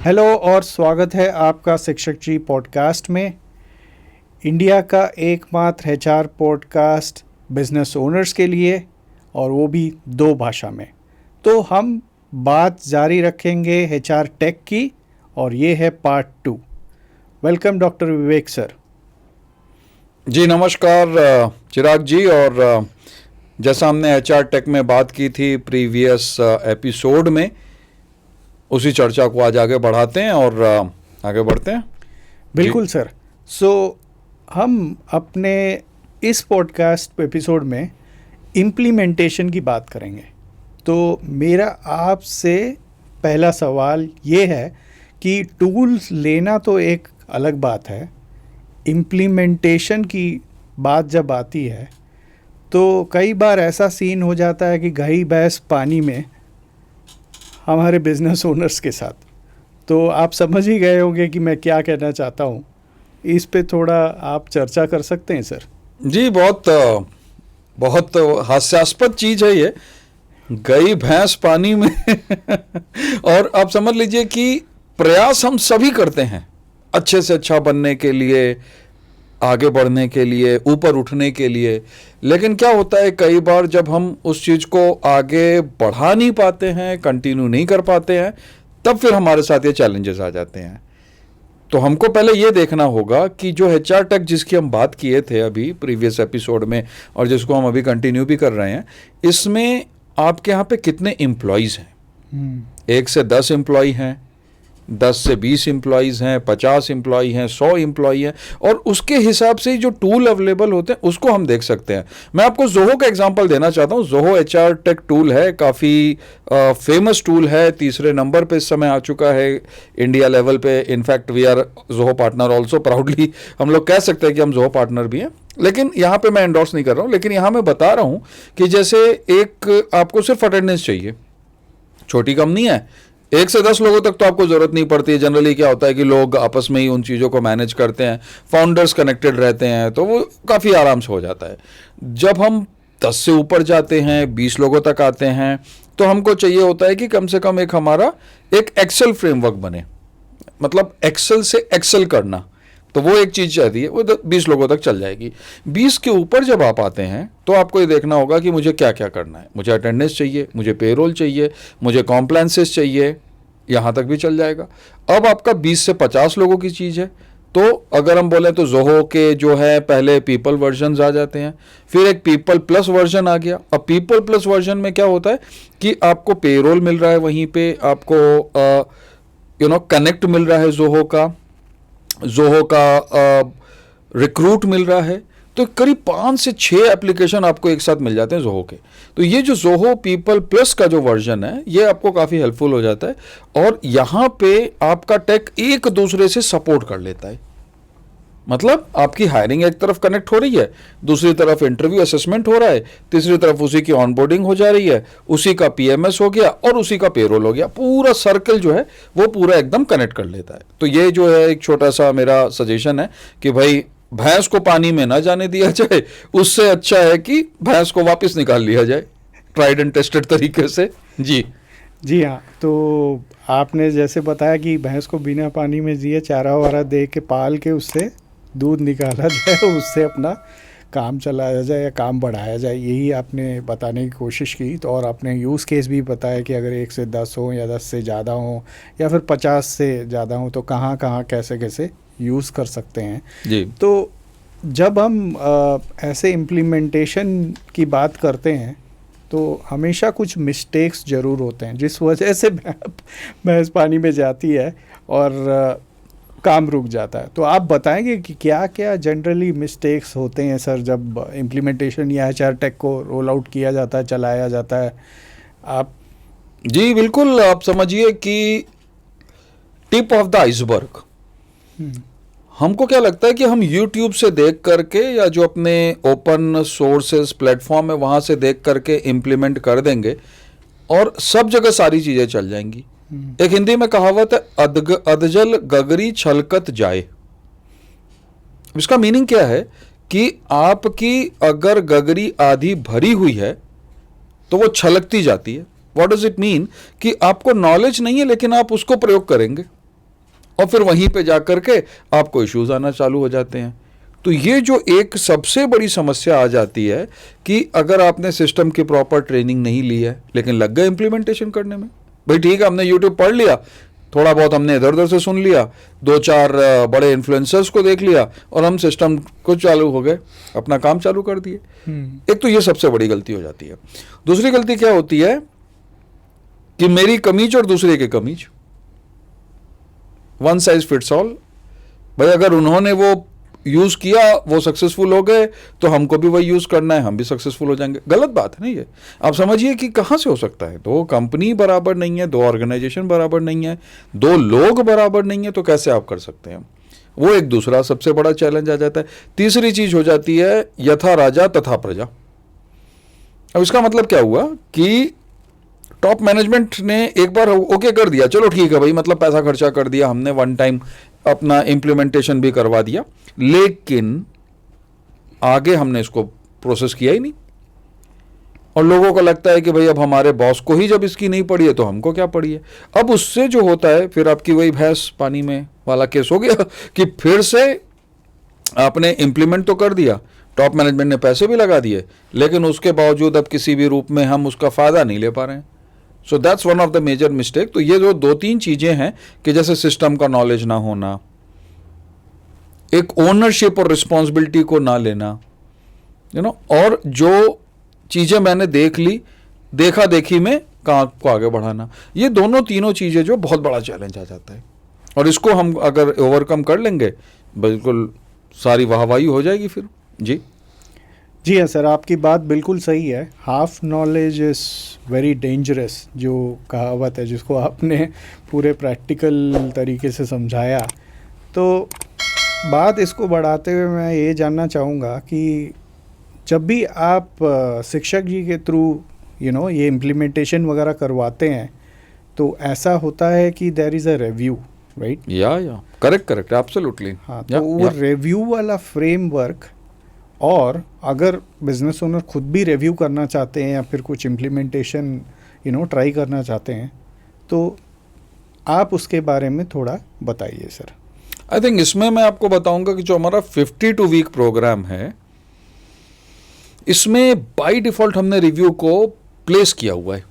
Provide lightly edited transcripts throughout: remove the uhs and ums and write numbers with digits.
Hello और स्वागत है आपका शिक्षक जी पॉडकास्ट में। इंडिया का एकमात्र एचआर पॉडकास्ट बिजनेस ओनर्स के लिए, और वो भी 2 भाषा में। तो हम बात जारी रखेंगे एचआर टेक की, और ये है पार्ट 2। वेलकम डॉक्टर विवेक सर। जी नमस्कार चिराग जी। और जैसा हमने एचआर टेक में बात की थी प्रीवियस एपिसोड में, उसी चर्चा को आज आगे बढ़ाते हैं और आगे बढ़ते हैं। बिल्कुल सर। हम अपने इस पॉडकास्ट एपिसोड में इम्प्लीमेंटेशन की बात करेंगे। तो मेरा आपसे पहला सवाल ये है कि टूल्स लेना तो एक अलग बात है, इम्प्लीमेंटेशन की बात जब आती है तो कई बार ऐसा सीन हो जाता है कि गई भैंस पानी में हमारे बिजनेस ओनर्स के साथ। तो आप समझ ही गए होंगे कि मैं क्या कहना चाहता हूँ। इस पे थोड़ा आप चर्चा कर सकते हैं सर? जी, बहुत हास्यास्पद चीज है ये, गई भैंस पानी में और आप समझ लीजिए कि प्रयास हम सभी करते हैं अच्छे से अच्छा बनने के लिए, आगे बढ़ने के लिए, ऊपर उठने के लिए। लेकिन क्या होता है, कई बार जब हम उस चीज़ को आगे बढ़ा नहीं पाते हैं, कंटिन्यू नहीं कर पाते हैं, तब फिर हमारे साथ ये चैलेंजेस आ जाते हैं। तो हमको पहले ये देखना होगा कि जो एचआर टेक जिसकी हम बात किए थे अभी प्रीवियस एपिसोड में, और जिसको हम अभी कंटिन्यू भी कर रहे हैं, इसमें आपके यहाँ पे कितने एम्प्लॉयज़ हैं? 1 से 10 एम्प्लॉय हैं, 10 से 20 एम्प्लॉयज़ हैं, 50 एम्प्लॉय हैं, 100 एम्प्लॉय हैं, और उसके हिसाब से जो टूल अवेलेबल होते हैं उसको हम देख सकते हैं। मैं आपको जोहो का एग्जांपल देना चाहता हूँ। जोहो एचआर टेक टूल है, काफ़ी फेमस टूल है, 3रे नंबर पे इस समय आ चुका है इंडिया लेवल पे। In fact we are Zoho partner also, proudly हम लोग कह सकते हैं कि हम जोहो पार्टनर भी हैं। लेकिन यहाँ पे मैं एंडोर्स नहीं कर रहा हूँ, लेकिन यहाँ मैं बता रहा हूँ कि जैसे एक आपको सिर्फ अटेंडेंस चाहिए, छोटी कंपनी है, 1 से 10 लोगों तक तो आपको ज़रूरत नहीं पड़ती है। जनरली क्या होता है कि लोग आपस में ही उन चीज़ों को मैनेज करते हैं, फाउंडर्स कनेक्टेड रहते हैं, तो वो काफ़ी आराम से हो जाता है। जब हम 10 से ऊपर जाते हैं, 20 लोगों तक आते हैं, तो हमको चाहिए होता है कि कम से कम एक हमारा एक एक्सेल फ्रेमवर्क बने, मतलब एक्सेल से एक्सेल करना। तो वो एक चीज़ चाहती है, वो 20 लोगों तक चल जाएगी। 20 के ऊपर जब आप आते हैं तो आपको ये देखना होगा कि मुझे क्या क्या करना है। मुझे अटेंडेंस चाहिए, मुझे पेरोल चाहिए, मुझे कॉम्प्लायंसेस चाहिए, यहाँ तक भी चल जाएगा। अब आपका 20 से 50 लोगों की चीज़ है, तो अगर हम बोलें तो जोहो के जो है पहले पीपल वर्जन आ जाते हैं, फिर एक पीपल प्लस वर्जन आ गया। अब पीपल प्लस वर्जन में क्या होता है कि आपको पेरोल मिल रहा है, वहीं पे आपको कनेक्ट मिल रहा है, जोहो का रिक्रूट मिल रहा है। तो करीब 5 से 6 एप्लीकेशन आपको एक साथ मिल जाते हैं जोहो के। तो ये जो जोहो पीपल प्लस का जो वर्जन है, ये आपको काफ़ी हेल्पफुल हो जाता है, और यहाँ पे आपका टेक एक दूसरे से सपोर्ट कर लेता है। मतलब आपकी हायरिंग एक तरफ कनेक्ट हो रही है, दूसरी तरफ इंटरव्यू असेसमेंट हो रहा है, तीसरी तरफ उसी की ऑनबोर्डिंग हो जा रही है, उसी का पीएमएस हो गया और उसी का पेरोल हो गया। पूरा सर्कल जो है वो पूरा एकदम कनेक्ट कर लेता है। तो ये जो है एक छोटा सा मेरा सजेशन है कि भाई भैंस को पानी में ना जाने दिया जाए, उससे अच्छा है कि भैंस को वापस निकाल लिया जाए ट्राइड एंड टेस्टेड तरीके से। जी हाँ। तो आपने जैसे बताया कि भैंस को बिना पानी में दिए चारा वारा दे के पाल के उससे दूध निकाला जाए, उससे अपना काम चलाया जाए या काम बढ़ाया जाए, यही आपने बताने की कोशिश की। तो और आपने यूज़ केस भी बताया कि अगर 1 से 10 हो या 10 से ज़्यादा हो या फिर 50 से ज़्यादा हो तो कहाँ कहाँ कैसे कैसे यूज़ कर सकते हैं। जी। तो जब हम ऐसे इम्प्लीमेंटेशन की बात करते हैं तो हमेशा कुछ मिस्टेक्स ज़रूर होते हैं जिस वजह से भैंस पानी में जाती है और काम रुक जाता है। तो आप बताएंगे कि क्या क्या जनरली मिस्टेक्स होते हैं सर जब इम्प्लीमेंटेशन या एचआर टेक को रोल आउट किया जाता है, चलाया जाता है? आप जी बिल्कुल, आप समझिए कि टिप ऑफ द आइसबर्ग। हमको क्या लगता है कि हम YouTube से देख करके या जो अपने ओपन सोर्सेस प्लेटफॉर्म है वहाँ से देख करके इम्प्लीमेंट कर देंगे और सब जगह सारी चीज़ें चल जाएंगी। एक हिंदी में कहावत है, अधजल गगरी छलकत जाए। इसका मीनिंग क्या है कि आपकी अगर गगरी आधी भरी हुई है तो वो छलकती जाती है। व्हाट डज इट मीन कि आपको नॉलेज नहीं है लेकिन आप उसको प्रयोग करेंगे। और फिर वहीं पे जा करके आपको इश्यूज आना चालू हो जाते हैं। तो ये जो एक सबसे बड़ी समस्या आ जाती है कि अगर आपने सिस्टम की प्रॉपर ट्रेनिंग नहीं ली है लेकिन लग गए इम्प्लीमेंटेशन करने में, भाई ठीक है हमने यूट्यूब पढ़ लिया, थोड़ा बहुत हमने इधर उधर से सुन लिया, 2-4 बड़े इन्फ्लुएंसर्स को देख लिया और हम सिस्टम को चालू हो गए, अपना काम चालू कर दिए। एक तो ये सबसे बड़ी गलती हो जाती है। दूसरी गलती क्या होती है कि मेरी कमीज और दूसरे की कमीज, वन साइज फिट्स ऑल। भाई अगर उन्होंने वो यूज किया, वो सक्सेसफुल हो गए, तो हमको भी वही यूज करना है, हम भी सक्सेसफुल हो जाएंगे। गलत बात है ना ये। आप समझिए कि कहां से हो सकता है, दो कंपनी बराबर नहीं है, दो ऑर्गेनाइजेशन बराबर नहीं है, दो लोग बराबर नहीं है, तो कैसे आप कर सकते हैं? वो एक दूसरा सबसे बड़ा चैलेंज आ जाता है। तीसरी चीज हो जाती है यथा राजा तथा प्रजा। अब इसका मतलब क्या हुआ कि टॉप मैनेजमेंट ने एक बार ओके कर दिया, चलो ठीक है भाई, मतलब पैसा खर्चा कर दिया हमने, वन टाइम अपना इम्प्लीमेंटेशन भी करवा दिया, लेकिन आगे हमने इसको प्रोसेस किया ही नहीं। और लोगों को लगता है कि भाई अब हमारे बॉस को ही जब इसकी नहीं पड़ी है तो हमको क्या पड़ी है। अब उससे जो होता है फिर आपकी वही भैंस पानी में वाला केस हो गया कि फिर से आपने इम्प्लीमेंट तो कर दिया, टॉप मैनेजमेंट ने पैसे भी लगा दिए, लेकिन उसके बावजूद अब किसी भी रूप में हम उसका फायदा नहीं ले पा रहे हैं। So that's one of the major mistake. तो ये जो 2-3 चीजें हैं कि जैसे सिस्टम का नॉलेज ना होना, एक ओनरशिप और रिस्पॉन्सिबिलिटी को ना लेना, और जो चीजें मैंने देख ली, देखा देखी में काम को आगे बढ़ाना, ये तीनों चीजें जो बहुत बड़ा चैलेंज आ जाता है। और इसको हम अगर ओवरकम कर लेंगे, बिल्कुल सारी वाहवाही हो जाएगी फिर। जी हाँ सर, आपकी बात बिल्कुल सही है। Half knowledge is very dangerous, जो कहावत है जिसको आपने पूरे प्रैक्टिकल तरीके से समझाया। तो बात इसको बढ़ाते हुए मैं ये जानना चाहूँगा कि जब भी आप शिक्षक जी के थ्रू ये इम्प्लीमेंटेशन वगैरह करवाते हैं, तो ऐसा होता है कि there is a review, right? या करेक्ट एब्सोल्युटली। हाँ, तो वो रिव्यू वाला फ्रेमवर्क, और अगर बिजनेस ओनर खुद भी रिव्यू करना चाहते हैं या फिर कुछ इम्प्लीमेंटेशन ट्राई करना चाहते हैं, तो आप उसके बारे में थोड़ा बताइए सर। आई थिंक इसमें मैं आपको बताऊंगा कि जो हमारा 52 वीक प्रोग्राम है, इसमें बाय डिफॉल्ट हमने रिव्यू को प्लेस किया हुआ है।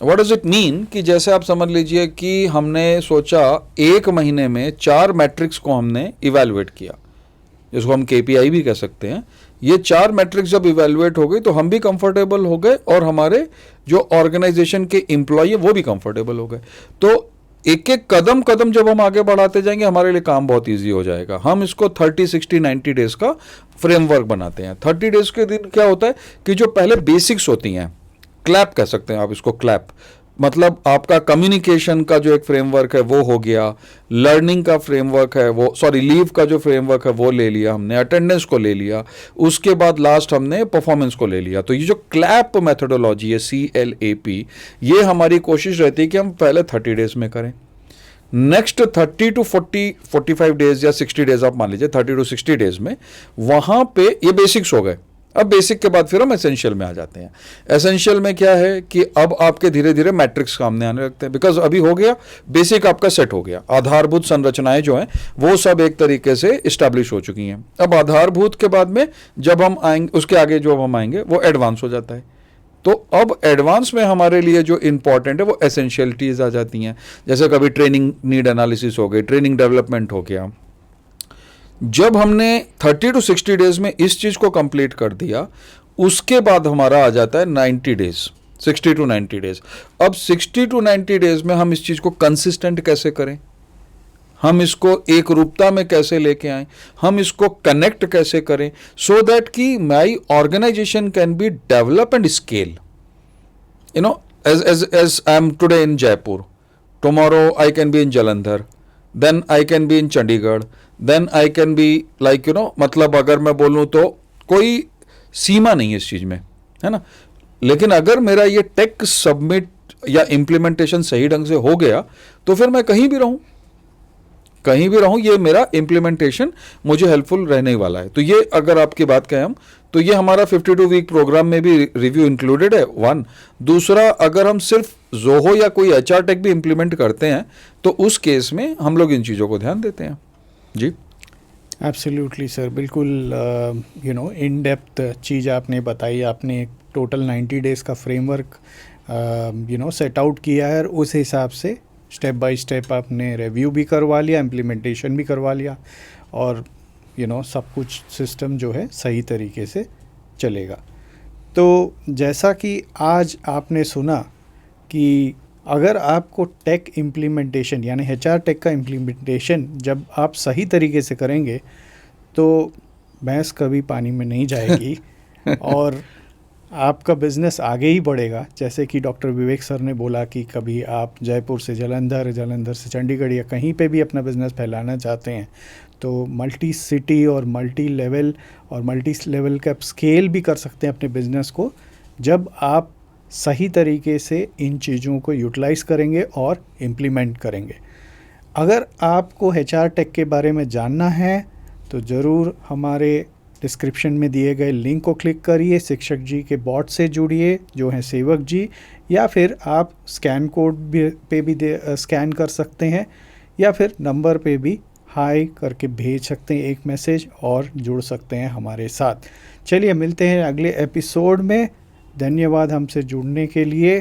व्हाट डज इट मीन कि जैसे आप समझ लीजिए कि हमने सोचा 1 महीने में 4 मैट्रिक्स को हमने इवेलुएट किया, जिसको हम KPI भी कह सकते हैं। ये 4 मैट्रिक्स जब इवेलुएट हो गई तो हम भी कंफर्टेबल हो गए और हमारे जो ऑर्गेनाइजेशन के एम्प्लॉय है वो भी कंफर्टेबल हो गए। तो एक एक कदम जब हम आगे बढ़ाते जाएंगे, हमारे लिए काम बहुत इजी हो जाएगा। हम इसको 30, 60, 90 डेज का फ्रेमवर्क बनाते हैं। 30 डेज के दिन क्या होता है कि जो पहले बेसिक्स होती हैं, क्लैप कह सकते हैं आप इसको, क्लैप मतलब आपका कम्युनिकेशन का जो एक फ्रेमवर्क है वो हो गया, लर्निंग का फ्रेमवर्क है वो, लीव का जो फ्रेमवर्क है वो ले लिया हमने, अटेंडेंस को ले लिया, उसके बाद लास्ट हमने परफॉर्मेंस को ले लिया। तो ये जो क्लैप मेथोडोलॉजी है, CLAP, ये हमारी कोशिश रहती है कि हम पहले 30 डेज में करें। नेक्स्ट 30 to 45 डेज या 60 डेज आप मान लीजिए, 30 to 60 डेज में वहां पे ये बेसिक्स हो गए। अब बेसिक के बाद फिर हम एसेंशियल में आ जाते हैं। एसेंशियल में क्या है कि अब आपके धीरे धीरे मैट्रिक्स सामने आने लगते हैं, बिकॉज अभी हो गया बेसिक आपका सेट हो गया, आधारभूत संरचनाएं जो हैं वो सब एक तरीके से इस्टेब्लिश हो चुकी हैं। अब आधारभूत के बाद में जब हम आएंगे, उसके आगे जो हम आएंगे वो एडवांस हो जाता है। तो अब एडवांस में हमारे लिए जो इंपॉर्टेंट है वो एसेंशियलिटीज आ जाती हैं, जैसे कभी ट्रेनिंग नीड एनालिसिस हो गई, ट्रेनिंग डेवलपमेंट हो गया। जब हमने 30 to 60 डेज में इस चीज को कंप्लीट कर दिया, उसके बाद हमारा आ जाता है 90 डेज, 60 to 90 डेज। अब 60 to 90 डेज में हम इस चीज को कंसिस्टेंट कैसे करें, हम इसको एक रूपता में कैसे लेके आए, हम इसको कनेक्ट कैसे करें, सो दैट कि my organization can be develop and scale. as I am today in Jaipur, tomorrow I can be in Jalandhar, then I can be in Chandigarh, then I can be like मतलब अगर मैं बोलूँ तो कोई सीमा नहीं है इस चीज में, है ना। लेकिन अगर मेरा ये टेक सबमिट या इम्प्लीमेंटेशन सही ढंग से हो गया तो फिर मैं कहीं भी रहूं, कहीं भी रहूं, ये मेरा इम्प्लीमेंटेशन मुझे हेल्पफुल रहने वाला है। तो ये अगर आपकी बात कहें हम, तो ये हमारा 52 वीक प्रोग्राम में भी रिव्यू इंक्लूडेड है, वन। दूसरा, अगर हम सिर्फ जोहो या कोई HR टेक भी इम्प्लीमेंट करते हैं तो उस केस में हम लोग इन चीज़ों को ध्यान देते हैं। जी एब्सोल्युटली सर, बिल्कुल इन डेप्थ चीज़ आपने बताई। आपने टोटल 90 डेज़ का फ्रेमवर्क सेट आउट किया है, और उस हिसाब से स्टेप बाय स्टेप आपने रिव्यू भी करवा लिया, इम्प्लीमेंटेशन भी करवा लिया, और सब कुछ सिस्टम जो है सही तरीके से चलेगा। तो जैसा कि आज आपने सुना कि अगर आपको टेक इम्प्लीमेंटेशन यानी HR टेक का इम्प्लीमेंटेशन जब आप सही तरीके से करेंगे तो भैंस कभी पानी में नहीं जाएगी और आपका बिज़नेस आगे ही बढ़ेगा। जैसे कि डॉक्टर विवेक सर ने बोला कि कभी आप जयपुर से जलंधर, जलंधर से चंडीगढ़ या कहीं पे भी अपना बिज़नेस फैलाना चाहते हैं तो मल्टी सिटी और मल्टी लेवल का स्केल भी कर सकते हैं अपने बिज़नेस को, जब आप सही तरीके से इन चीज़ों को यूटिलाइज़ करेंगे और इम्प्लीमेंट करेंगे। अगर आपको HR टेक के बारे में जानना है तो ज़रूर हमारे डिस्क्रिप्शन में दिए गए लिंक को क्लिक करिए, शिक्षक जी के बॉट से जुड़िए जो हैं सेवक जी, या फिर आप स्कैन कोड पे भी स्कैन कर सकते हैं, या फिर नंबर पे भी हाय करके भेज सकते हैं एक मैसेज और जुड़ सकते हैं हमारे साथ। चलिए मिलते हैं अगले एपिसोड में। धन्यवाद हमसे जुड़ने के लिए।